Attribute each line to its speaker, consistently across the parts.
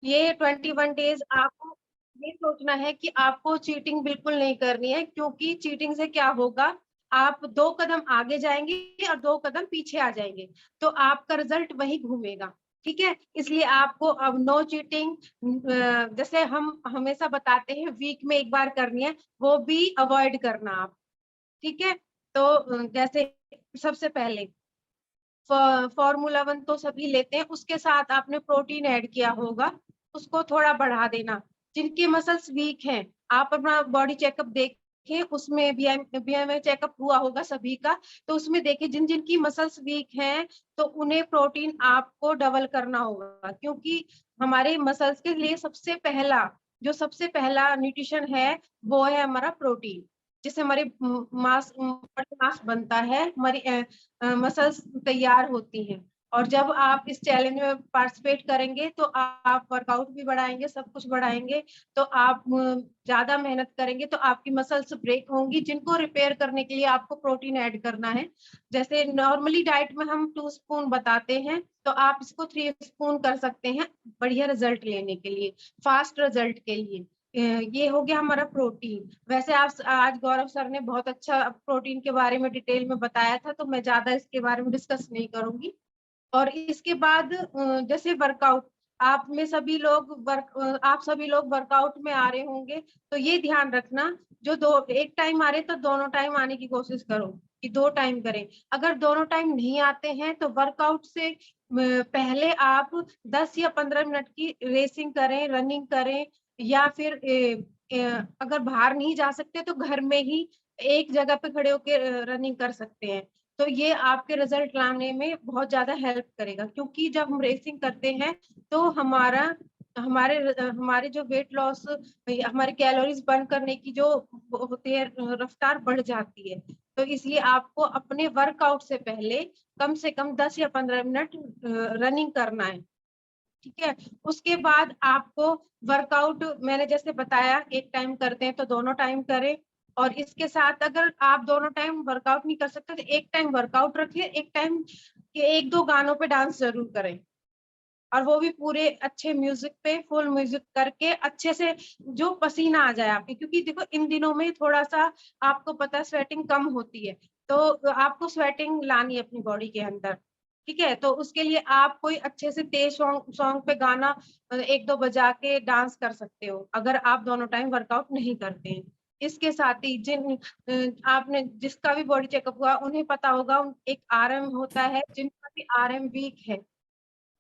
Speaker 1: ये 21 डेज आपको ये सोचना है कि आपको चीटिंग बिल्कुल नहीं करनी है, क्योंकि चीटिंग से क्या होगा, आप 2 कदम आगे जाएंगे और 2 कदम पीछे आ जाएंगे, तो आपका रिजल्ट वही घूमेगा। ठीक है, इसलिए आपको अब नो चीटिंग, जैसे हम हमेशा बताते हैं वीक में एक बार करनी है, वो भी अवॉइड करना आप। ठीक है, तो जैसे सबसे पहले फॉर्मूला 1 तो सभी लेते हैं, उसके साथ आपने प्रोटीन ऐड किया होगा, उसको थोड़ा बढ़ा देना। जिनकी मसल्स वीक हैं, आप अपना बॉडी चेकअप देखें, उसमें बीएमआई चेकअप हुआ होगा सभी का, तो उसमें देखिए जिन जिनकी मसल्स वीक हैं, तो उन्हें प्रोटीन आपको डबल करना होगा, क्योंकि हमारे मसल्स के लिए सबसे पहला न्यूट्रिशन है, वो है हमारा प्रोटीन, जिससे हमारे मास मास बनता है, हमारी मसल्स तैयार होती हैं। और जब आप इस चैलेंज में पार्टिसिपेट करेंगे, तो आप वर्कआउट भी बढ़ाएंगे, सब कुछ बढ़ाएंगे, तो आप ज्यादा मेहनत करेंगे, तो आपकी मसल्स ब्रेक होंगी, जिनको रिपेयर करने के लिए आपको प्रोटीन ऐड करना है। जैसे नॉर्मली डाइट में हम 2 स्पून बताते हैं, तो आप इसको 3 स्पून कर सकते हैं, बढ़िया रिजल्ट लेने के लिए, फास्ट रिजल्ट के लिए। ये हो गया हमारा प्रोटीन। वैसे आप आज गौरव सर ने बहुत अच्छा प्रोटीन के बारे में डिटेल में बताया था, तो मैं ज्यादा इसके बारे में डिस्कस नहीं करूंगी। और इसके बाद जैसे वर्कआउट, आप सभी लोग वर्कआउट में आ रहे होंगे, तो ये ध्यान रखना, जो दो एक टाइम आ रहे तो दोनों टाइम आने की कोशिश करो, कि 2 टाइम करें। अगर दोनों टाइम नहीं आते हैं, तो वर्कआउट से पहले आप 10 या 15 मिनट की रेसिंग करें, रनिंग करें, या फिर अगर बाहर नहीं जा सकते तो घर में ही एक जगह पे खड़े होकर रनिंग कर सकते हैं। तो ये आपके रिजल्ट लाने में बहुत ज्यादा हेल्प करेगा, क्योंकि जब हम रेसिंग करते हैं, तो हमारे जो वेट लॉस, हमारे कैलोरीज बर्न करने की जो होती है रफ्तार बढ़ जाती है। तो इसलिए आपको अपने वर्कआउट से पहले कम से कम 10 या 15 मिनट रनिंग करना है। ठीक है, उसके बाद आपको वर्कआउट, मैंने जैसे बताया, एक टाइम करते हैं तो दोनों टाइम करें। और इसके साथ अगर आप दोनों टाइम वर्कआउट नहीं कर सकते, तो एक टाइम वर्कआउट रखिए, एक टाइम के 1-2 गानों पे डांस जरूर करें, और वो भी पूरे अच्छे म्यूजिक पे, फुल म्यूजिक करके अच्छे से, जो पसीना आ जाए आपके, क्योंकि देखो इन दिनों में थोड़ा सा आपको पता है स्वेटिंग कम होती है, तो आपको स्वेटिंग लानी है अपनी बॉडी के अंदर। ठीक है, तो उसके लिए आप कोई अच्छे से तेज सॉन्ग सॉन्ग पे गाना 1-2 बजा के डांस कर सकते हो, अगर आप दोनों टाइम वर्कआउट नहीं करते हैं। इसके साथ ही आपने जिसका भी बॉडी चेकअप हुआ, उन्हें पता होगा, एक आरएम होता है, जिनका भी आरएम वीक है,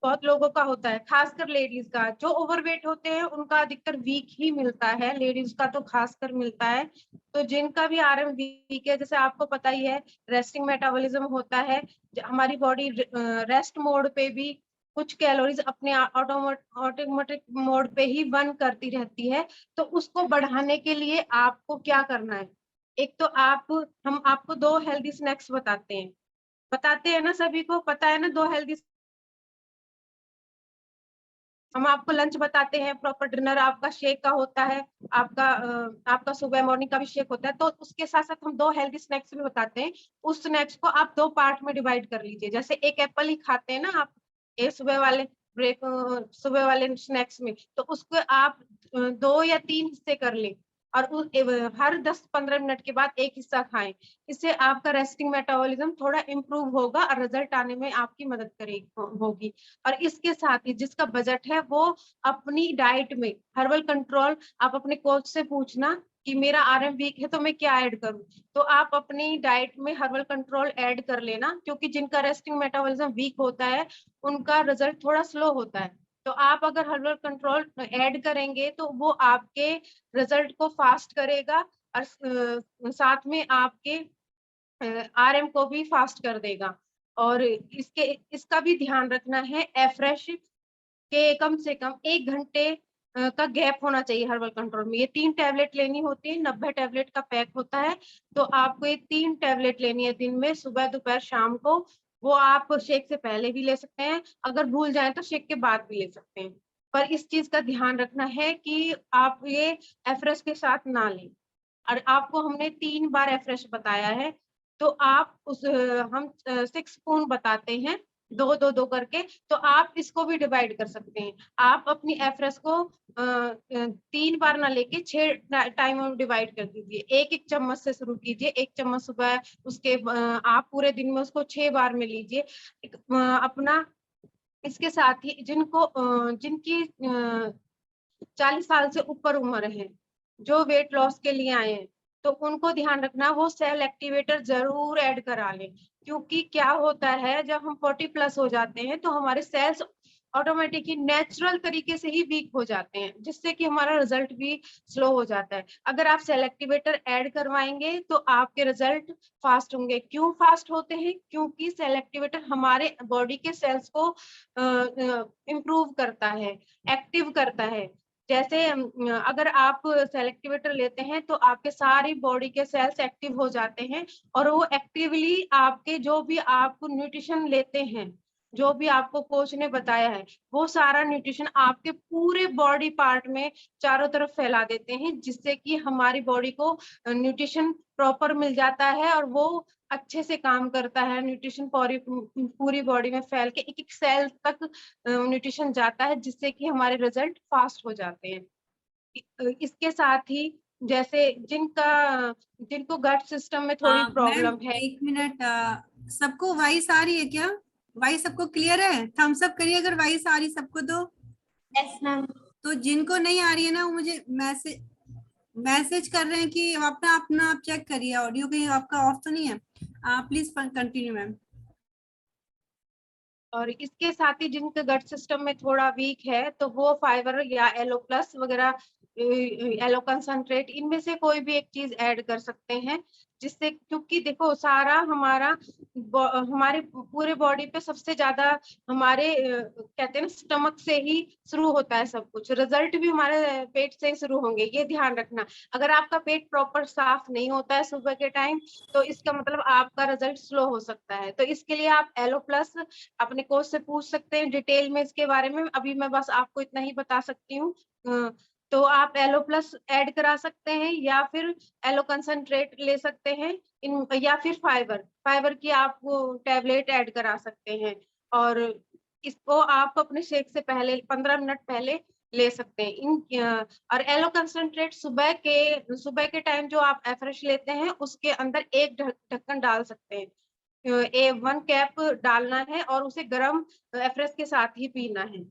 Speaker 1: बहुत लोगों का होता है, खासकर लेडीज का, जो ओवरवेट होते हैं उनका अधिकतर वीक ही मिलता है, लेडीज का तो खासकर मिलता है। तो जिनका भी आरएम वीक है, जैसे आपको पता ही है, रेस्टिंग मेटाबॉलिज्म होता है, हमारी बॉडी रेस्ट मोड पे भी कुछ कैलोरीज अपने ऑटोमेटिक मोड पे ही बर्न करती रहती है। तो उसको बढ़ाने के लिए आपको क्या करना है, एक तो हम आपको 2 हेल्दी स्नैक्स बताते हैं ना, सभी को पता है ना, 2 हेल्दी, हम आपको लंच बताते हैं, प्रॉपर डिनर आपका शेक का होता है, आपका सुबह मॉर्निंग का भी शेक होता है, तो उसके साथ साथ हम 2 हेल्दी स्नैक्स भी बताते हैं। उस स्नैक्स को आप 2 पार्ट में डिवाइड कर लीजिए, जैसे एक एप्पल ही खाते हैं ना आप, ये सुबह वाले स्नैक्स में, तो उसको आप 2 या 3 हिस्से कर लें, और हर 10-15 मिनट के बाद एक हिस्सा खाएं। इससे आपका रेस्टिंग मेटाबॉलिज्म थोड़ा इम्प्रूव होगा, और रिजल्ट आने में आपकी मदद करेगी होगी। और इसके साथ ही जिसका बजट है, वो अपनी डाइट में हर्बल कंट्रोल, आप अपने कोच से पूछना कि मेरा आरएम वीक है तो मैं क्या ऐड करूं, तो आप अपनी डाइट में हर्बल कंट्रोल ऐड कर लेना, क्योंकि जिनका रेस्टिंग मेटाबॉलिज्म वीक होता है, उनका रिजल्ट थोड़ा स्लो होता है। तो आप अगर हर्बल कंट्रोल ऐड करेंगे, तो वो आपके रिजल्ट को फास्ट करेगा, और साथ में आपके आरएम को भी फास्ट कर देगा। और इसका भी ध्यान रखना है, एफ्रेश के कम से कम 1 घंटे का गैप होना चाहिए हर्बल कंट्रोल में। ये 3 टैबलेट लेनी होती है, 90 टैबलेट का पैक होता है, तो आपको ये 3 टैबलेट लेनी है दिन में, सुबह दोपहर शाम को। वो आप शेक से पहले भी ले सकते हैं, अगर भूल जाए तो शेक के बाद भी ले सकते हैं। पर इस चीज का ध्यान रखना है कि आप ये एफ्रेश के साथ ना लें। और आपको हमने 3 बार एफ्रेश बताया है, तो आप हम 6 स्पून बताते हैं, दो दो दो करके, तो आप इसको भी डिवाइड कर सकते हैं। आप अपनी एफरेस को 3 बार ना लेके 6 टाइम में डिवाइड कर दीजिए। एक एक चम्मच से शुरू कीजिए, 1 चम्मच सुबह, उसके आप पूरे दिन में उसको 6 बार में लीजिए। अपना इसके साथ ही जिनकी 40 साल से ऊपर उम्र है, जो वेट लॉस के लिए आए हैं, तो उनको ध्यान रखना वो सेल एक्टिवेटर जरूर ऐड करा लें। क्योंकि क्या होता है, जब हम 40+ हो जाते हैं तो हमारे सेल्स ऑटोमेटिकली नेचुरल तरीके से ही वीक हो जाते हैं, जिससे कि हमारा रिजल्ट भी स्लो हो जाता है। अगर आप सेल एक्टिवेटर ऐड करवाएंगे तो आपके रिजल्ट फास्ट होंगे। क्यों फास्ट होते हैं? क्योंकि सेल एक्टिवेटर हमारे बॉडी के सेल्स को इम्प्रूव करता है, एक्टिव करता है। जैसे अगर आप सेल एक्टिवेटर लेते हैं तो आपके सारी बॉडी के सेल्स एक्टिव हो जाते हैं, और वो एक्टिवली आपके जो भी आप न्यूट्रिशन लेते हैं, जो भी आपको कोच ने बताया है, वो सारा न्यूट्रिशन आपके पूरे बॉडी पार्ट में चारों तरफ फैला देते हैं, जिससे कि हमारी बॉडी को न्यूट्रिशन प्रॉपर मिल जाता है और वो अच्छे से काम करता है। न्यूट्रिशन पूरी बॉडी में फैल के एक एक सेल तक न्यूट्रिशन जाता है, जिससे कि हमारे रिजल्ट फास्ट हो जाते हैं। इसके साथ ही जैसे जिनको गट सिस्टम में थोड़ी
Speaker 2: मैम
Speaker 1: प्रॉब्लम है।
Speaker 2: 1 मिनट, सबको वॉइस आ रही है क्या? वॉइस सबको क्लियर है? थम्स अप करिए अगर वॉइस आ रही सबको।
Speaker 1: Yes ma'am.
Speaker 2: तो जिनको नहीं आ रही है ना, वो मुझे मैसेज कर रहे हैं कि अपना अपना आप चेक करिए, ऑडियो कहीं आपका ऑफ तो नहीं है। Please continue ma'am.
Speaker 1: और इसके साथ ही जिनके गट सिस्टम में थोड़ा वीक है, तो वो फाइबर या एलो प्लस वगैरह, एलो कंसंट्रेट, इनमें से कोई भी एक चीज ऐड कर सकते हैं, जिससे, क्योंकि देखो सारा हमारे पूरे बॉडी पे सबसे ज्यादा हमारे कहते हैं ना, स्टमक से ही शुरू होता है सब कुछ। रिजल्ट भी हमारे पेट से ही शुरू होंगे, ये ध्यान रखना। अगर आपका पेट प्रॉपर साफ नहीं होता है सुबह के टाइम, तो इसका मतलब आपका रिजल्ट स्लो हो सकता है। तो इसके लिए आप एलो प्लस अपने कोच से पूछ सकते हैं डिटेल में इसके बारे में। अभी मैं बस आपको इतना ही बता सकती हूँ। तो आप एलो प्लस ऐड करा सकते हैं, या फिर एलो कंसंट्रेट ले सकते हैं, या फिर फाइबर की आप वो टैबलेट ऐड करा सकते हैं। और इसको आप अपने शेक से पहले 15 मिनट पहले ले सकते हैं। और एलो कंसंट्रेट सुबह के टाइम जो आप एफ्रेश लेते हैं, उसके अंदर एक ढक्कन डाल सकते हैं। 1 कैप डालना है और उसे गर्म एफ्रेश के साथ ही पीना है।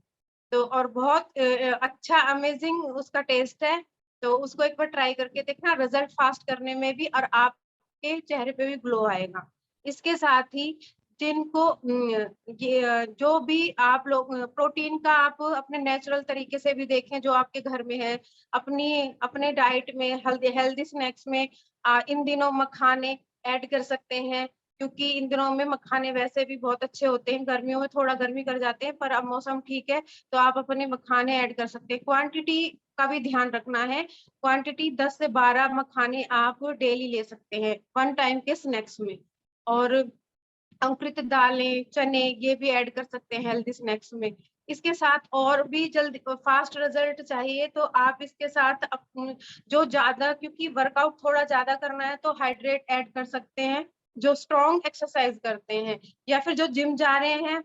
Speaker 1: तो और बहुत अच्छा अमेजिंग उसका टेस्ट है। तो उसको एक बार ट्राई करके देखना, रिजल्ट फास्ट करने में भी, और आपके चेहरे पे भी ग्लो आएगा। इसके साथ ही जिनको ये जो भी आप लोग प्रोटीन का आप अपने नेचुरल तरीके से भी देखें, जो आपके घर में है, अपने डाइट में हेल्दी स्नैक्स में इन दिनों मखाने ऐड कर सकते हैं। क्योंकि इन दिनों में मखाने वैसे भी बहुत अच्छे होते हैं, गर्मियों में थोड़ा गर्मी कर जाते हैं, पर अब मौसम ठीक है तो आप अपने मखाने ऐड कर सकते हैं। क्वांटिटी का भी ध्यान रखना है। क्वांटिटी 10 से 12 मखाने आप डेली ले सकते हैं 1 टाइम के स्नैक्स में। और अंकुरित दालें, चने, ये भी ऐड कर सकते हैं हेल्दी स्नैक्स में। इसके साथ और भी जल्दी फास्ट रिजल्ट चाहिए तो आप इसके साथ जो ज्यादा, क्योंकि वर्कआउट थोड़ा ज्यादा करना है, तो हाइड्रेट ऐड कर सकते हैं। जो स्ट्रॉन्ग एक्सरसाइज करते हैं या फिर जो जिम जा रहे हैं,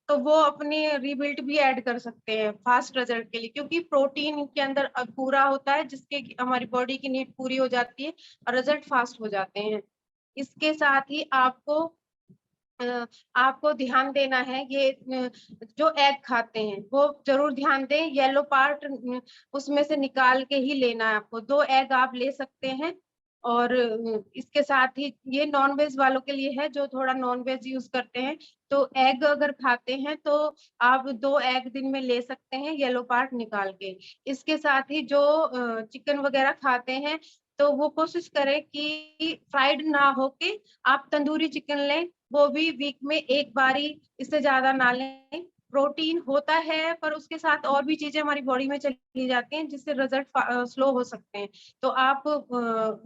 Speaker 1: तो वो अपनी रिबिल्ट भी ऐड कर सकते हैं फास्ट रिजल्ट के लिए, क्योंकि प्रोटीन के अंदर पूरा होता है, जिसके हमारी बॉडी की नीड पूरी हो जाती है और रिजल्ट फास्ट हो जाते हैं। इसके साथ ही आपको ध्यान देना है, ये जो एग खाते हैं वो जरूर ध्यान दें। येलो पार्ट उसमें से निकाल के ही लेना है आपको। 2 एग आप ले सकते हैं। और इसके साथ ही ये नॉन वेज वालों के लिए है, जो थोड़ा नॉन वेज यूज करते हैं। तो एग अगर खाते हैं तो आप 2 एग दिन में ले सकते हैं, येलो पार्ट निकाल के। इसके साथ ही जो चिकन वगैरह खाते हैं, तो वो कोशिश करें कि फ्राइड ना होके आप तंदूरी चिकन लें। वो भी वीक में एक बारी, इससे ज्यादा ना लें। प्रोटीन होता है, पर उसके साथ और भी चीजें हमारी बॉडी में चली जाती हैं, जिससे रिजल्ट स्लो हो सकते हैं। तो आप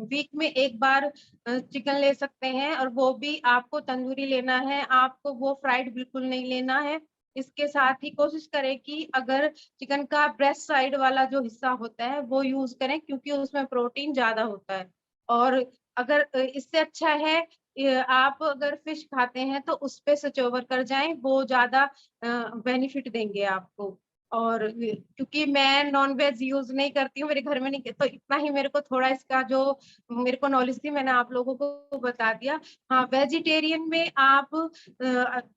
Speaker 1: वीक में एक बार चिकन ले सकते हैं, और वो भी आपको तंदूरी लेना है, आपको वो फ्राइड बिल्कुल नहीं लेना है। इसके साथ ही कोशिश करें कि अगर चिकन का ब्रेस्ट साइड वाला जो हिस्सा होता है वो यूज करें, क्योंकि उसमें प्रोटीन ज्यादा होता है। और अगर इससे अच्छा है आप अगर फिश खाते हैं तो उस पे स्विच ओवर कर जाएं, वो ज्यादा बेनिफिट देंगे आपको। और क्योंकि मैं नॉन वेज यूज नहीं करती हूँ, मेरे घर में नहीं, तो इतना ही मेरे को थोड़ा इसका जो मेरे को नॉलेज थी मैंने आप लोगों को बता दिया। हाँ, वेजिटेरियन में आप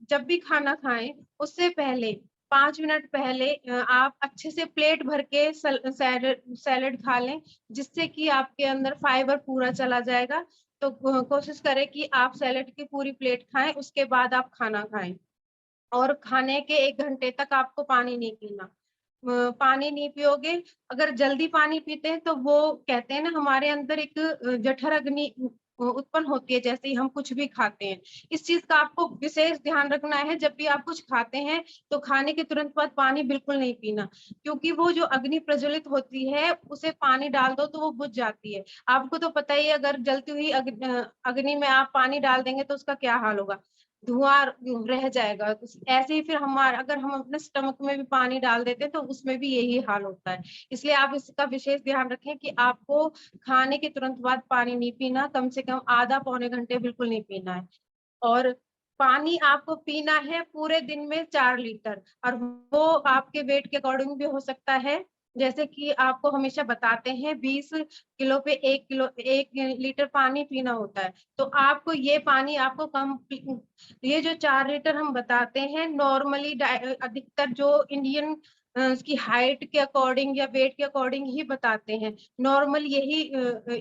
Speaker 1: जब भी खाना खाएं उससे पहले 5 मिनट पहले आप अच्छे से प्लेट भर के सैलेड खा लें, जिससे कि आपके अंदर फाइबर पूरा चला जाएगा। तो कोशिश करें कि आप सैलेड की पूरी प्लेट खाएं, उसके बाद आप खाना खाएं। और खाने के 1 घंटे तक आपको पानी नहीं पीना। पानी नहीं पियोगे, अगर जल्दी पानी पीते हैं तो वो कहते हैं ना हमारे अंदर एक जठर अग्नि उत्पन्न होती है जैसे ही हम कुछ भी खाते हैं। इस चीज का आपको विशेष ध्यान रखना है, जब भी आप कुछ खाते हैं तो खाने के तुरंत बाद पानी बिल्कुल नहीं पीना, क्योंकि वो जो अग्नि प्रज्वलित होती है उसे पानी डाल दो तो वो बुझ जाती है। आपको तो पता ही है, अगर जलती हुई अग्नि में आप पानी डाल देंगे तो उसका क्या हाल होगा, धुआं रह जाएगा। ऐसे ही फिर हमारा अगर हम अपने स्टमक में भी पानी डाल देते हैं तो उसमें भी यही हाल होता है। इसलिए आप इसका विशेष ध्यान रखें कि आपको खाने के तुरंत बाद पानी नहीं पीना, कम से कम आधा पौने घंटे बिल्कुल नहीं पीना है। और पानी आपको पीना है पूरे दिन में 4 लीटर, और वो आपके वेट के अकॉर्डिंग भी हो सकता है। जैसे कि आपको हमेशा बताते हैं 20 किलो पे 1 लीटर पानी पीना होता है, तो आपको ये पानी आपको कम, ये जो 4 लीटर हम बताते हैं नॉर्मली अधिकतर जो इंडियन उसकी हाइट के अकॉर्डिंग या वेट के अकॉर्डिंग ही बताते हैं। नॉर्मल यही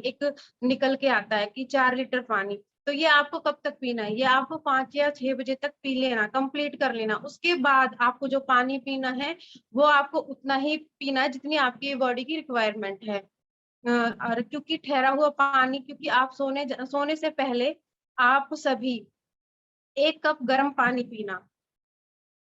Speaker 1: एक निकल के आता है कि 4 लीटर पानी। तो ये आपको कब तक पीना है, ये आपको 5 या 6 बजे तक पी लेना, कंप्लीट कर लेना। उसके बाद आपको जो पानी पीना है वो आपको उतना ही पीना है जितनी आपकी बॉडी की रिक्वायरमेंट है। और क्योंकि ठहरा हुआ पानी, क्योंकि आप सोने से पहले आप सभी 1 कप गर्म पानी पीना,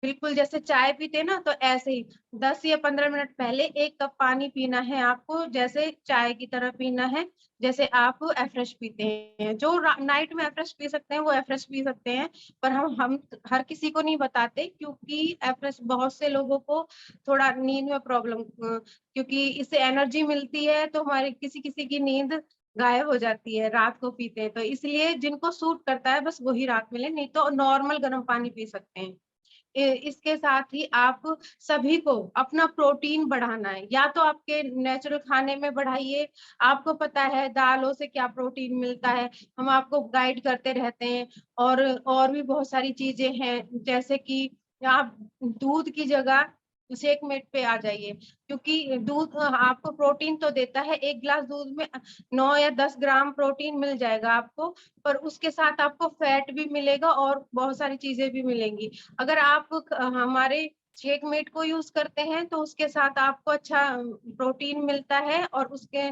Speaker 1: बिल्कुल जैसे चाय पीते ना, तो ऐसे ही 10 या 15 मिनट पहले 1 कप पानी पीना है आपको, जैसे चाय की तरह पीना है। जैसे आप एफ्रेश पीते हैं, जो नाइट में एफ्रेश पी सकते हैं वो एफ्रेश पी सकते हैं, पर हम हर किसी को नहीं बताते, क्योंकि एफ्रेश बहुत से लोगों को थोड़ा नींद में प्रॉब्लम, क्योंकि इससे एनर्जी मिलती है तो हमारे किसी किसी की नींद गायब हो जाती है रात को पीते हैं, तो इसलिए जिनको सूट करता है बस वही रात में ले, नहीं तो नॉर्मल गर्म पानी पी सकते हैं। इसके साथ ही आप सभी को अपना प्रोटीन बढ़ाना है, या तो आपके नेचुरल खाने में बढ़ाइए। आपको पता है दालों से क्या प्रोटीन मिलता है, हम आपको गाइड करते रहते हैं। और भी बहुत सारी चीजें हैं, जैसे कि आप दूध की जगह शेक मेट पे आ जाइए, क्योंकि दूध आपको प्रोटीन तो देता है। 1 गिलास दूध में 9 या 10 ग्राम प्रोटीन मिल जाएगा आपको, पर उसके साथ आपको फैट भी मिलेगा और बहुत सारी चीजें भी मिलेंगी। अगर आप हमारे शेक मेट को यूज करते हैं तो उसके साथ आपको अच्छा प्रोटीन मिलता है, और उसके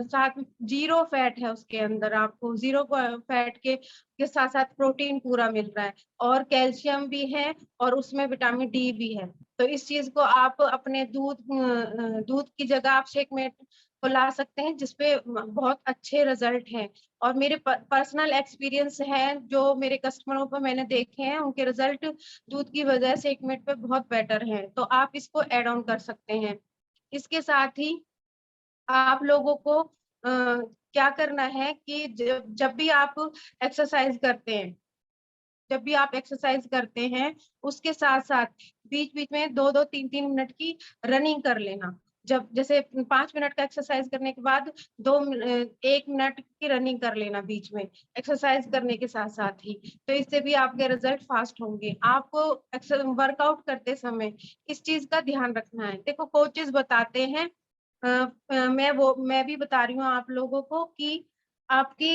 Speaker 1: साथ 0 फैट है उसके अंदर, आपको 0 फैट के साथ साथ प्रोटीन पूरा मिल रहा है, और कैल्शियम भी है, और उसमें विटामिन डी भी है। तो इस चीज को आप अपने दूध की जगह आप शेक मेट को ला सकते हैं, जिसपे बहुत अच्छे रिजल्ट हैं। और मेरे पर्सनल एक्सपीरियंस है, जो मेरे कस्टमरों पर मैंने देखे हैं, उनके रिजल्ट दूध की वजह से एक मिनट पे बहुत बेटर है, तो आप इसको ऐड ऑन कर सकते हैं। इसके साथ ही आप लोगों को क्या करना है कि जब भी आप एक्सरसाइज करते हैं, जब भी आप एक्सरसाइज करते हैं उसके साथ साथ बीच बीच में 2-2 3-3 मिनट की रनिंग कर लेना। जब जैसे 5 मिनट का एक्सरसाइज करने के बाद 1 मिनट की रनिंग कर लेना बीच में, एक्सरसाइज करने के साथ साथ ही। तो इससे भी आपके रिजल्ट फास्ट होंगे। आपको वर्कआउट करते समय इस चीज का ध्यान रखना है। देखो कोचेस बताते हैं, मैं भी बता रही हूँ आप लोगों को कि आपकी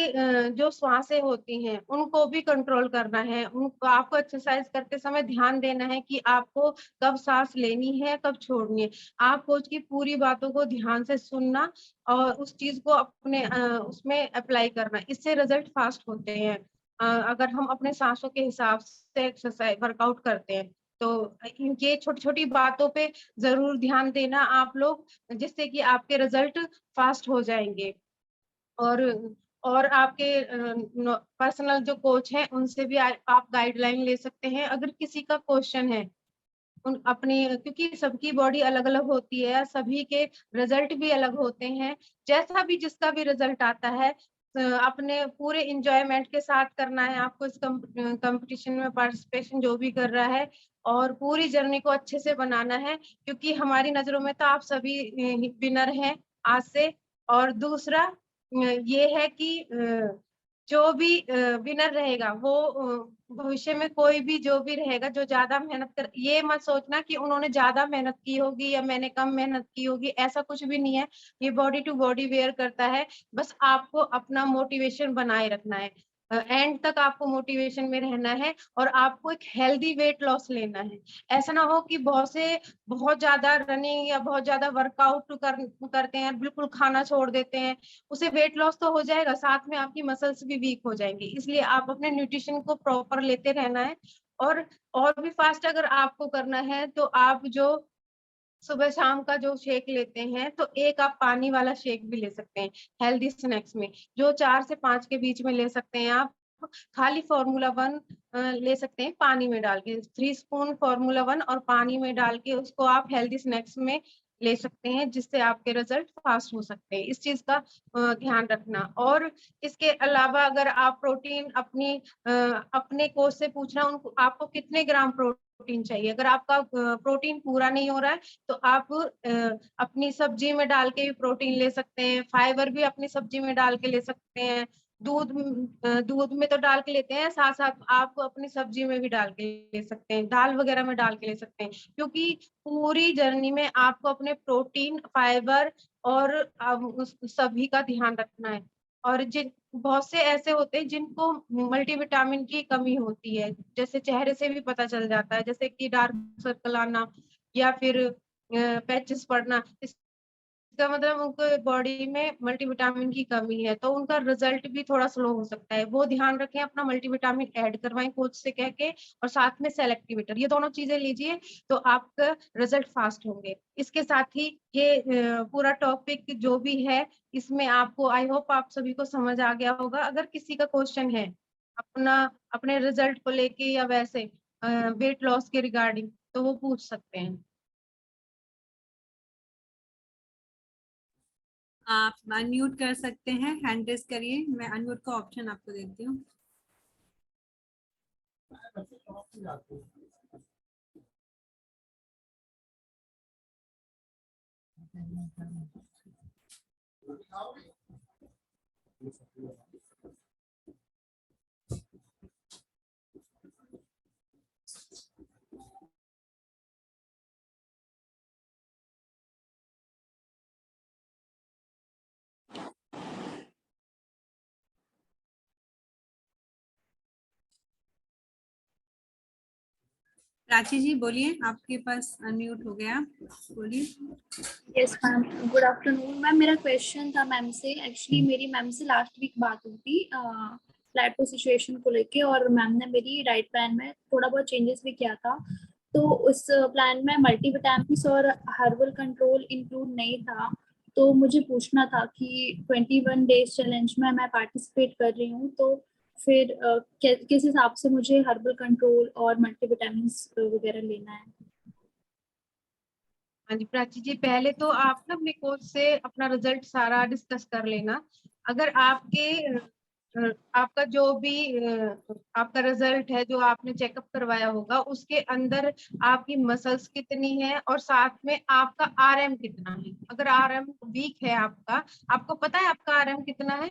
Speaker 1: जो श्वासें होती हैं उनको भी कंट्रोल करना है। उनको आपको एक्सरसाइज करते समय ध्यान देना है कि आपको कब सांस लेनी है, कब छोड़नी है। आप कोच की पूरी बातों को ध्यान से सुनना और उस चीज को अपने उसमें अप्लाई करना, इससे रिजल्ट फास्ट होते हैं। अगर हम अपने सांसों के हिसाब से एक्सरसाइज वर्कआउट करते हैं तो ये छोटी छोटी बातों पे जरूर ध्यान देना आप लोग, जिससे कि आपके रिजल्ट फास्ट हो जाएंगे। और और आपके पर्सनल जो कोच हैं उनसे भी आप गाइडलाइन ले सकते हैं। अगर किसी का क्वेश्चन है उन अपनी, क्योंकि सबकी बॉडी अलग अलग होती है, सभी के रिजल्ट भी अलग होते हैं, जैसा भी जिसका भी रिजल्ट आता है अपने पूरे इंजॉयमेंट के साथ करना है आपको इस कंपटीशन में पार्टिसिपेशन जो भी कर रहा है, और पूरी जर्नी को अच्छे से बनाना है, क्योंकि हमारी नजरों में तो आप सभी विनर हैं आज से। और दूसरा ये है कि जो भी विनर रहेगा वो भविष्य में कोई भी जो भी रहेगा जो ज्यादा मेहनत कर, ये मत सोचना कि उन्होंने ज्यादा मेहनत की होगी या मैंने कम मेहनत की होगी, ऐसा कुछ भी नहीं है। ये बॉडी टू बॉडी वेयर करता है, बस आपको अपना मोटिवेशन बनाए रखना है, एंड तक आपको मोटिवेशन में रहना है, और आपको एक हेल्दी वेट लॉस लेना है। ऐसा ना हो कि बहुत ज्यादा रनिंग या बहुत ज्यादा वर्कआउट करते हैं, बिल्कुल खाना छोड़ देते हैं, उसे वेट लॉस तो हो जाएगा, साथ में आपकी मसल्स भी वीक हो जाएंगी। इसलिए आप अपने न्यूट्रिशन को प्रॉपर लेते रहना है। और भी फास्ट अगर आपको करना है तो आप जो सुबह शाम का जो शेक लेते हैं, तो एक आप पानी वाला शेक भी ले सकते हैं हेल्दी स्नैक्स में, जो 4 से 5 के बीच में ले सकते हैं आप। खाली Formula-1 ले सकते हैं पानी में डाल के, 3 स्पून Formula-1 और पानी में डाल के उसको आप हेल्दी स्नैक्स में ले सकते हैं, जिससे आपके रिजल्ट फास्ट हो सकते हैं। इस चीज का ध्यान रखना। और इसके अलावा अगर आप प्रोटीन अपने कोच से पूछना उनको आपको कितने ग्राम प्रोटीन चाहिए। अगर आपका प्रोटीन पूरा नहीं हो रहा है तो आप अपनी सब्जी में डाल के भी प्रोटीन ले सकते हैं, फाइबर भी अपनी सब्जी में डाल के ले सकते हैं, दूध में तो डाल के लेते हैं, साथ साथ आप अपनी सब्जी में भी डाल के ले सकते हैं, दाल वगैरह में डाल के ले सकते हैं, क्योंकि पूरी जर्नी में आपको अपने प्रोटीन, फाइबर और सभी का ध्यान रखना है। और जिन बहुत से ऐसे होते हैं जिनको मल्टीविटामिन की कमी होती है, जैसे चेहरे से भी पता चल जाता है, जैसे कि डार्क सर्कल आना या फिर पैचेस पड़ना, इसका मतलब उनको बॉडी में मल्टीविटामिन की कमी है, तो उनका रिजल्ट भी थोड़ा स्लो हो सकता है। वो ध्यान रखें, अपना मल्टीविटामिन ऐड करवाएं कोच से कह के, और साथ में सेलेक्टिवेटर, ये दोनों चीजें लीजिए तो आपका रिजल्ट फास्ट होंगे। इसके साथ ही ये पूरा टॉपिक जो भी है इसमें आपको, आई होप आप सभी को समझ आ गया होगा। अगर किसी का क्वेश्चन है अपने रिजल्ट को लेके या वैसे वेट लॉस के रिगार्डिंग, तो वो पूछ सकते हैं।
Speaker 2: आप अनम्यूट कर सकते हैं, हैंड रेज करिए, मैं अनम्यूट का ऑप्शन आपको देती हूँ। प्राची जी बोलिए, आपके पास अनम्यूट हो गया, बोलिए।
Speaker 3: Yes ma'am, good afternoon ma'am. मेरा क्वेश्चन था मैम से, एक्चुअली मेरी मैम से लास्ट वीक बात हुई थी फ्लैटो सिचुएशन को लेके, और मैम ने मेरी डाइट प्लान में थोड़ा बहुत चेंजेस भी किया था। तो उस प्लान में मल्टीविटामिन्स और हर्बल कंट्रोल इंक्लूड नहीं था। तो मुझे पूछना था कि 21 डेज चैलेंज में मैं पार्टिसिपेट कर रही हूँ, तो फिर किस हिसाब से मुझे हर्बल कंट्रोल और मल्टीविटामिन्स वगैरह लेना है?
Speaker 1: हाँ जी प्राची जी, पहले तो आप ना अपने कोच से अपना रिजल्ट सारा डिस्कस कर लेना। अगर आपका जो भी आपका रिजल्ट है जो आपने चेकअप करवाया होगा, उसके अंदर आपकी मसल्स कितनी है और साथ में आपका RM कितना है। अगर RM वीक है आपको पता है आपका RM कितना है?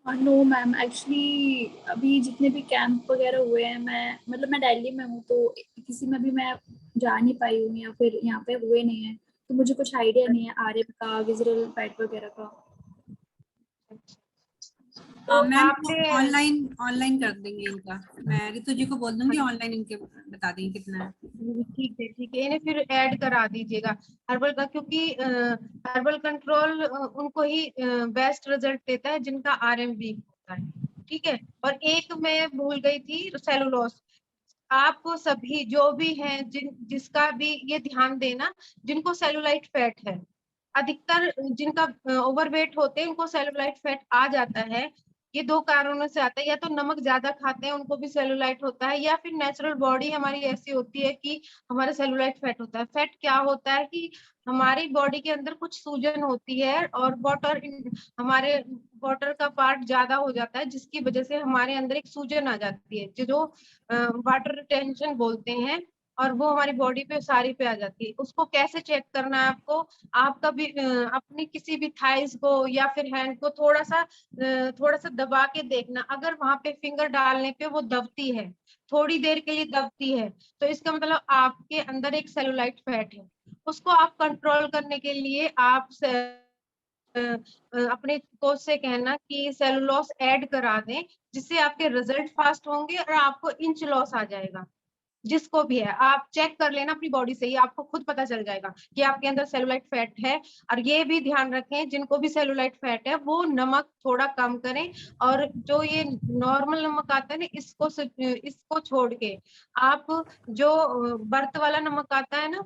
Speaker 3: नो मैम, एक्चुअली अभी जितने भी कैंप वगैरह हुए हैं, मैं दिल्ली में हूँ, तो किसी में भी मैं जा नहीं पाई हूँ, या फिर यहाँ पे हुए नहीं है, तो मुझे कुछ आइडिया नहीं है RM का, विजुअल फैट वगैरह का।
Speaker 1: तो
Speaker 2: मैम
Speaker 1: आपने
Speaker 2: ऑनलाइन कर देंगे इनका, मैं रितु जी को बोल दूंगी ऑनलाइन इनके बता देंगे कितना है।
Speaker 1: ठीक है, इन्हें फिर ऐड करा दीजिएगा हर्बल का, क्योंकि हर्बल कंट्रोल उनको ही बेस्ट रिजल्ट देता है जिनका RM वीक होता है। ठीक है। और एक मैं भूल गई थी, सेलुलोस। आप सभी जो भी हैं जिसका भी ये ध्यान देना, जिनको सेलुलाइट फैट है, अधिकतर जिनका ओवरवेट होते हैं उनको सेलुलाइट फैट आ जाता है। ये 2 कारणों से आता है, या तो नमक ज्यादा खाते हैं उनको भी सेलुलाइट होता है, या फिर नेचुरल बॉडी हमारी ऐसी होती है कि हमारा सेलुलाइट फैट होता है। फैट क्या होता है कि हमारी बॉडी के अंदर कुछ सूजन होती है और हमारे वाटर का पार्ट ज्यादा हो जाता है, जिसकी वजह से हमारे अंदर एक सूजन आ जाती है जो वाटर रिटेंशन बोलते हैं, और वो हमारी बॉडी पे सारी पे आ जाती है। उसको कैसे चेक करना है आपको, आपका भी अपनी किसी भी थाइस को या फिर हैंड को थोड़ा सा दबा के देखना। अगर वहां पे फिंगर डालने पे वो दबती है, थोड़ी देर के लिए दबती है, तो इसका मतलब आपके अंदर एक सेलुलाइट फैट है। उसको आप कंट्रोल करने के लिए आप अपने कोच से कहना कि सेलुलोस ऐड करा दें, जिससे आपके रिजल्ट फास्ट होंगे और आपको इंच लॉस आ जाएगा। जिसको भी है आप चेक कर लेना अपनी बॉडी से ही, आपको खुद पता चल जाएगा कि आपके अंदर सेलुलाइट फैट है। और ये भी ध्यान रखें, जिनको भी सेलुलाइट फैट है वो नमक थोड़ा कम करें, और जो ये नॉर्मल नमक आता है ना, इसको छोड़ के आप जो बर्त वाला नमक आता है ना,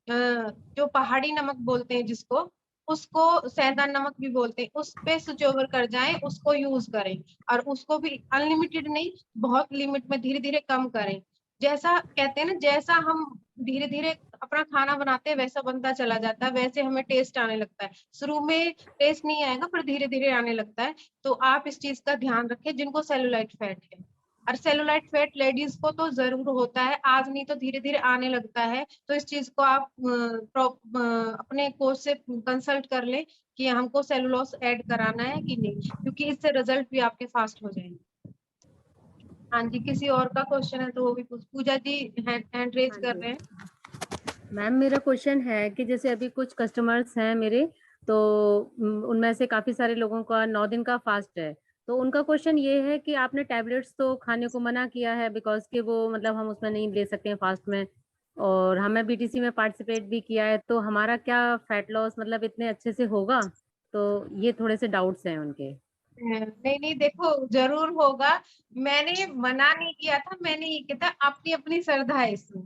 Speaker 1: जो पहाड़ी नमक बोलते हैं जिसको, उसको सैंधा नमक भी बोलते हैं, उस पे स्विच ओवर कर जाएं, उसको यूज करें। और उसको भी अनलिमिटेड नहीं, बहुत लिमिट में धीरे धीरे कम करें। जैसा कहते हैं ना, जैसा हम धीरे धीरे अपना खाना बनाते हैं वैसा बनता चला जाता है, वैसे हमें टेस्ट आने लगता है। शुरू में टेस्ट नहीं आएगा, पर धीरे धीरे आने लगता है। तो आप इस चीज का ध्यान रखें जिनको सेलुलाइट फैट है। और सेलुलाइट फैट लेडीज को तो जरूर होता है, आज नहीं तो धीरे धीरे आने लगता है। तो इस चीज को आप अपने कोच से कंसल्ट कर ले कि हमको सेलुलोस ऐड कराना है कि नहीं, क्योंकि इससे रिजल्ट भी आपके फास्ट हो जाएंगे। हाँ जी, किसी और का क्वेश्चन है तो वो भी पूजा जी हैंड रेज कर रहे हैं।
Speaker 4: मैम मेरा क्वेश्चन है कि जैसे अभी कुछ कस्टमर्स हैं मेरे, तो उनमें से काफी सारे लोगों का 9 दिन का फास्ट है। तो उनका क्वेश्चन ये है कि आपने टैबलेट्स तो खाने को मना किया है, बिकॉज कि वो मतलब हम उसमें नहीं ले सकते हैं फास्ट में, और हमें बीटीसी में पार्टिसिपेट भी किया है, तो हमारा क्या फैट लॉस मतलब इतने अच्छे से होगा? तो ये थोड़े से डाउट्स हैं उनके।
Speaker 1: नहीं नहीं, देखो जरूर होगा। मैंने मना नहीं किया था, मैंने ये किया था, अपनी अपनी श्रद्धा है इसमें।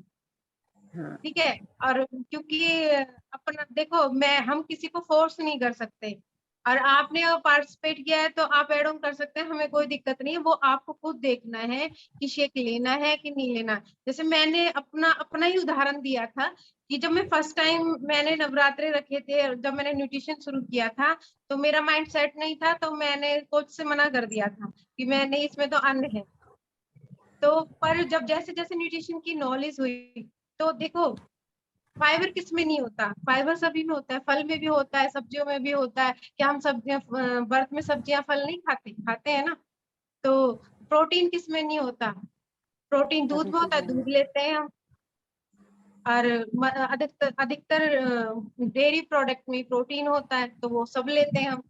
Speaker 4: हाँ।
Speaker 1: ठीक है। और क्योंकि अपना देखो, हम किसी को फोर्स नहीं कर सकते, और आपने पार्टिसिपेट किया है तो आप एड ऑन कर सकते हैं, हमें कोई दिक्कत नहीं है। वो आपको खुद देखना है कि शेक लेना है कि नहीं लेना। जैसे मैंने अपना अपना ही उदाहरण दिया था कि जब मैं फर्स्ट टाइम मैंने नवरात्रे रखे थे, जब मैंने न्यूट्रिशन शुरू किया था, तो मेरा माइंड सेट नहीं था, तो मैंने कोच से मना कर दिया था कि मैं नहीं, इसमें तो अन्न है। तो पर जब जैसे जैसे न्यूट्रिशन की नॉलेज हुई, तो देखो फाइबर किस में नहीं होता, फाइबर सभी में होता है, फल में भी होता है, सब्जियों में भी होता है। क्या हम सब्जियां बर्त में सब्जियां फल नहीं खाते, खाते हैं ना। तो प्रोटीन किस में नहीं होता, प्रोटीन दूध में होता है, दूध लेते हैं हम। और अधिकतर अधिकतर डेयरी प्रोडक्ट में प्रोटीन होता है, तो वो सब लेते हैं हम।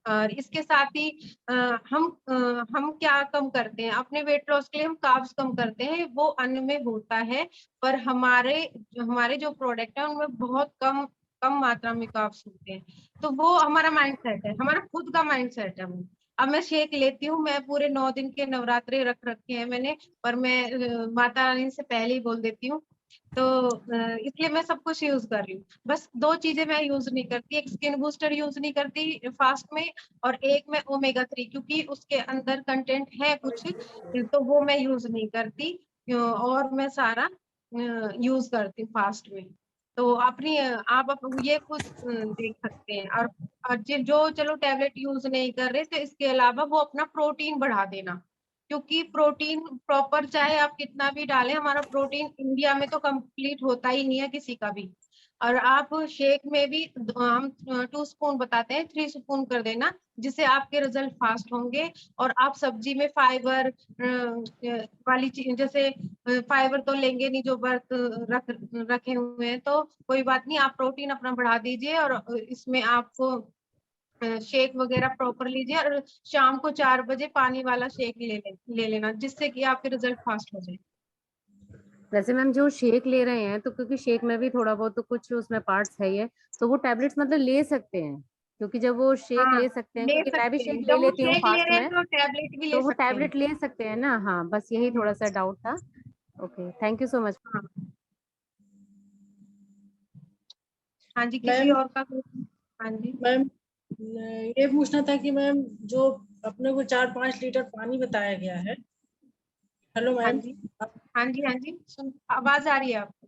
Speaker 1: और इसके साथ ही हम क्या कम करते हैं अपने वेट लॉस के लिए, हम कार्ब्स कम करते हैं, वो अन्न में होता है। पर हमारे जो प्रोडक्ट है उनमें बहुत कम कम मात्रा में कार्ब्स होते हैं। तो वो हमारा माइंड सेट है, हमारा खुद का माइंड सेट है वो। अब मैं शेक लेती हूँ, मैं पूरे 9 दिन के नवरात्रे रख रखे हैं मैंने, पर मैं माता रानी से पहले ही बोल देती हूँ। तो इसलिए मैं सब कुछ यूज कर रही हूँ। बस 2 चीजें मैं यूज नहीं करती, एक स्किन बूस्टर यूज नहीं करती फास्ट में, और एक में ओमेगा 3, क्योंकि उसके अंदर कंटेंट है कुछ, तो वो मैं यूज नहीं करती। और मैं सारा यूज करती हूँ फास्ट में। तो अपनी ये खुद देख सकते हैं। और जो चलो टैबलेट यूज नहीं कर रहे, तो इसके अलावा वो अपना प्रोटीन बढ़ा देना, क्योंकि प्रोटीन प्रॉपर चाहे आप कितना भी डालें, हमारा प्रोटीन इंडिया में तो कंप्लीट होता ही नहीं है किसी का भी। और आप शेक में भी हम 2 स्पून बताते हैं, 3 स्पून कर देना, जिससे आपके रिजल्ट फास्ट होंगे। और आप सब्जी में फाइबर वाली चीज, जैसे फाइबर तो लेंगे नहीं जो बर्त रखे हुए हैं, तो कोई बात नहीं, आप प्रोटीन अपना बढ़ा दीजिए। और इसमें आपको शेक वगैरह प्रॉपर लीजिए, और शाम को 4 बजे पानी वाला शेक ले लेना, जिससे कि आपके रिजल्ट फास्ट हो जाए।
Speaker 4: वैसे मैम जो शेक ले रहे हैं, तो क्योंकि शेक में भी थोड़ा बहुत तो कुछ उसमें पार्ट्स है ही है, तो वो टैबलेट्स मतलब ले सकते हैं? क्योंकि जब वो शेक
Speaker 1: हाँ,
Speaker 4: ले सकते हैं,
Speaker 1: ले
Speaker 4: क्योंकि मैं भी
Speaker 1: सकते हैं,
Speaker 4: शेक ले
Speaker 1: जब वो
Speaker 4: लेती हूँ
Speaker 1: शेक ले
Speaker 4: फास्ट
Speaker 1: रहे हैं
Speaker 4: में,
Speaker 1: तो टैबलेट भी
Speaker 4: तो
Speaker 1: ले
Speaker 4: वो
Speaker 1: सकते हैं।
Speaker 4: टैबलेट ले सकते हैं ना? हाँ, बस यही थोड़ा सा डाउट था। Okay, thank you so much.
Speaker 1: हाँ हाँ जी, किसी
Speaker 5: मैम
Speaker 1: और का हाँ जी।
Speaker 5: मैम ये पूछना था कि मैम जो अपने को 4-5 लीटर पानी बताया गया है। हेलो
Speaker 1: हाँ
Speaker 5: मैम,
Speaker 1: जी, हाँ जी, हाँ जी, सुन आवाज आ रही है आपको?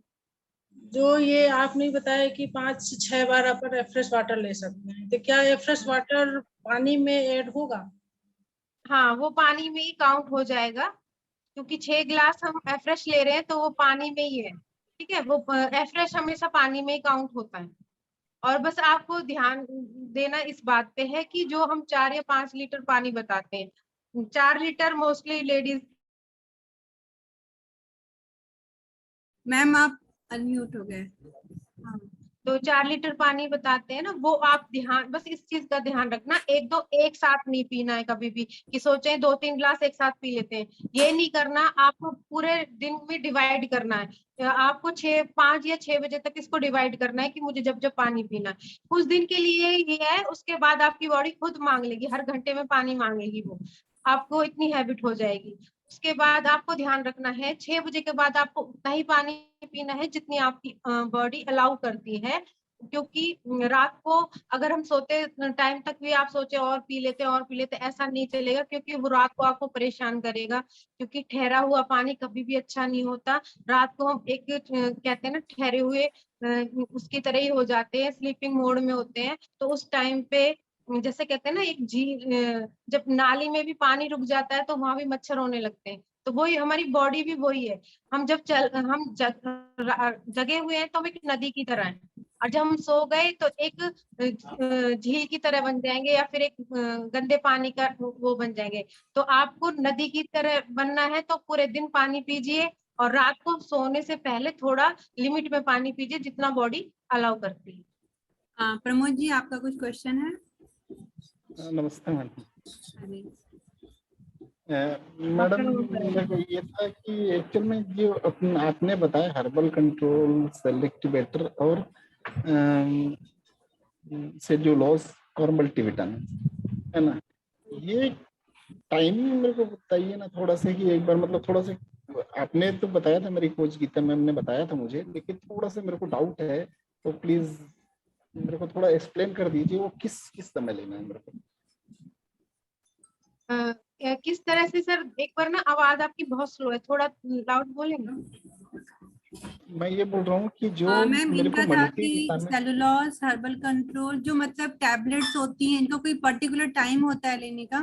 Speaker 5: जो ये आपने बताया कि 5 से 6 बार अपन फ्रेश वाटर ले सकते हैं, तो क्या ये फ्रेश वाटर पानी में ऐड होगा?
Speaker 1: हाँ, वो पानी में ही काउंट हो जाएगा, क्योंकि 6 गिलास हम एफ्रेश ले रहे हैं तो वो पानी में ही है। ठीक है, वो एफ्रेश हमेशा पानी में ही काउंट होता है। और बस आपको ध्यान देना इस बात पे है कि जो हम 4 या 5 लीटर पानी बताते हैं, 4 लीटर मोस्टली लेडीज।
Speaker 2: मैम आप अनम्यूट हो गए।
Speaker 1: हाँ, तो 4 लीटर पानी बताते हैं ना, वो आप ध्यान, बस इस चीज का ध्यान रखना, एक साथ नहीं पीना है कभी भी कि सोचे 2-3 गिलास एक साथ पी लेते हैं, ये नहीं करना। आपको पूरे दिन में डिवाइड करना है, आपको 5 या 6 बजे तक इसको डिवाइड करना है कि मुझे जब जब पानी पीना है। कुछ दिन के लिए ये है, उसके बाद आपकी बॉडी खुद मांग लेगी, हर घंटे में पानी मांगेगी, वो आपको इतनी हैबिट हो जाएगी। उसके बाद आपको ध्यान रखना है 6 बजे के बाद आपको उतना ही पानी पीना है जितनी आपकी बॉडी अलाउ करती है, क्योंकि रात को अगर हम सोते टाइम तक भी आप सोचे और पी लेते, ऐसा नहीं चलेगा, क्योंकि वो रात को आपको परेशान करेगा, क्योंकि ठहरा हुआ पानी कभी भी अच्छा नहीं होता। रात को हम एक कहते हैं ना, ठहरे हुए उसकी तरह ही हो जाते हैं, स्लीपिंग मोड में होते हैं। तो उस टाइम पे जैसे कहते हैं ना, एक झील, जब नाली में भी पानी रुक जाता है तो वहां भी मच्छर होने लगते हैं, तो वही हमारी बॉडी भी वही है। हम जगे हुए हैं तो हम एक नदी की तरह हैं, और जब हम सो गए तो एक झील की तरह बन जाएंगे, या फिर एक गंदे पानी का वो बन जाएंगे। तो आपको नदी की तरह बनना है तो पूरे दिन पानी पीजिए, और रात को सोने से पहले थोड़ा लिमिट में पानी पीजिए, जितना बॉडी अलाउ करती है।
Speaker 2: प्रमोद जी आपका कुछ क्वेश्चन है?
Speaker 6: नमस्ते मैम।
Speaker 2: अरे
Speaker 6: मैडम, मेरे को ये था कि एक्चुअल में जो आपने बताया हर्बल कंट्रोल, सेलेक्ट बेटर और सेल्यूलोज और मल्टीविटामिन, है ना, ये टाइमिंग मेरे को बताइए ना थोड़ा सा, कि एक बार मतलब थोड़ा सा, आपने तो बताया था, मेरी कोच गीता मैम ने बताया था मुझे, लेकिन थोड़ा सा मेरे को डाउट है, तो प्लीज मेरे को थोड़ा एक्सप्लेन कर दीजिए वो किस किस समय लेना है मेरे को।
Speaker 1: किस तरह से सर? एक बार ना, आवाज आपकी बहुत स्लो है, थोड़ा लाउड बोलेंगे?
Speaker 6: मैं ये बोल रहा हूँ कि जो
Speaker 2: मैम
Speaker 6: मेरे को
Speaker 2: इनका था
Speaker 6: मल्टी
Speaker 2: कि
Speaker 6: विटामिन,
Speaker 2: सेलुलोज हर्बल कंट्रोल जो मतलब टैबलेट्स होती हैं, इनका कोई पर्टिकुलर टाइम होता है लेने का?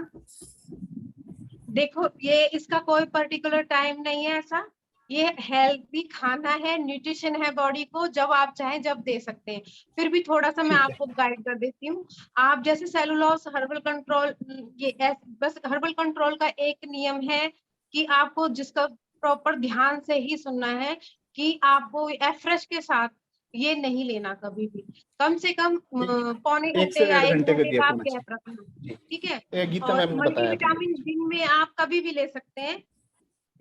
Speaker 1: देखो, ये इसका कोई पर्टिकुलर टाइम नहीं है ऐसा, ये हेल्दी खाना है, न्यूट्रिशन है बॉडी को, जब आप चाहें जब दे सकते हैं। फिर भी थोड़ा सा मैं
Speaker 6: ठीक है,
Speaker 1: आपको गाइड कर देती हूँ। आप जैसे सेलुलोज हर्बल कंट्रोल, बस हर्बल कंट्रोल का एक नियम है कि आपको जिसका प्रॉपर ध्यान से ही सुनना है, कि आपको एफ्रेश के साथ ये नहीं लेना कभी भी, कम से कम पौने
Speaker 6: एक से
Speaker 1: घंटे या 1
Speaker 6: 1.5 घंटे का
Speaker 1: घंटे का
Speaker 6: गैप
Speaker 1: आप
Speaker 6: होना
Speaker 1: गैप रखना।
Speaker 6: चाहिए।
Speaker 1: ठीक है,
Speaker 6: ये गीता
Speaker 1: और
Speaker 6: मैम ने बताया था
Speaker 1: मल्टीविटामिन
Speaker 6: मुझे।
Speaker 1: दिन में आप कभी भी ले सकते हैं,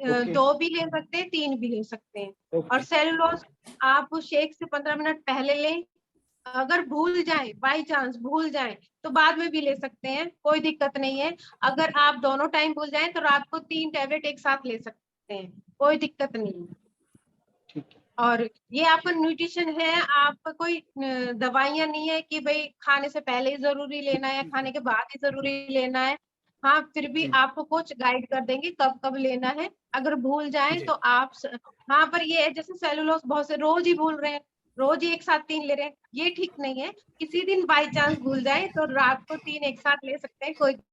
Speaker 6: ओके
Speaker 1: 2 भी ले सकते हैं, 3 भी ले सकते हैं। और
Speaker 6: ओके।
Speaker 1: सेलुलोज आप शेक से 15 मिनट पहले लें, अगर भूल जाए, बाई चांस भूल जाए, तो बाद में भी ले सकते हैं, कोई दिक्कत नहीं है। अगर आप दोनों टाइम भूल जाए तो रात को 3 टैबलेट एक साथ ले सकते हैं, कोई दिक्कत नहीं है।
Speaker 6: ठीक है,
Speaker 1: और ये आपका न्यूट्रिशन है, आपका कोई दवाइयां नहीं है कि भाई खाने से पहले ही जरूरी लेना है या खाने के बाद ही जरूरी लेना है। हाँ, फिर भी
Speaker 6: जी
Speaker 1: आपको कुछ गाइड कर देंगे कब कब लेना है। अगर भूल जाए
Speaker 6: जी।
Speaker 1: तो आप हाँ, पर ये है जैसे सेलुलोज बहुत से रोज ही भूल रहे हैं, रोज ही एक साथ 3 ले रहे हैं, ये ठीक नहीं है। किसी दिन बाई चांस भूल जाए तो रात को 3 एक साथ ले सकते हैं, कोई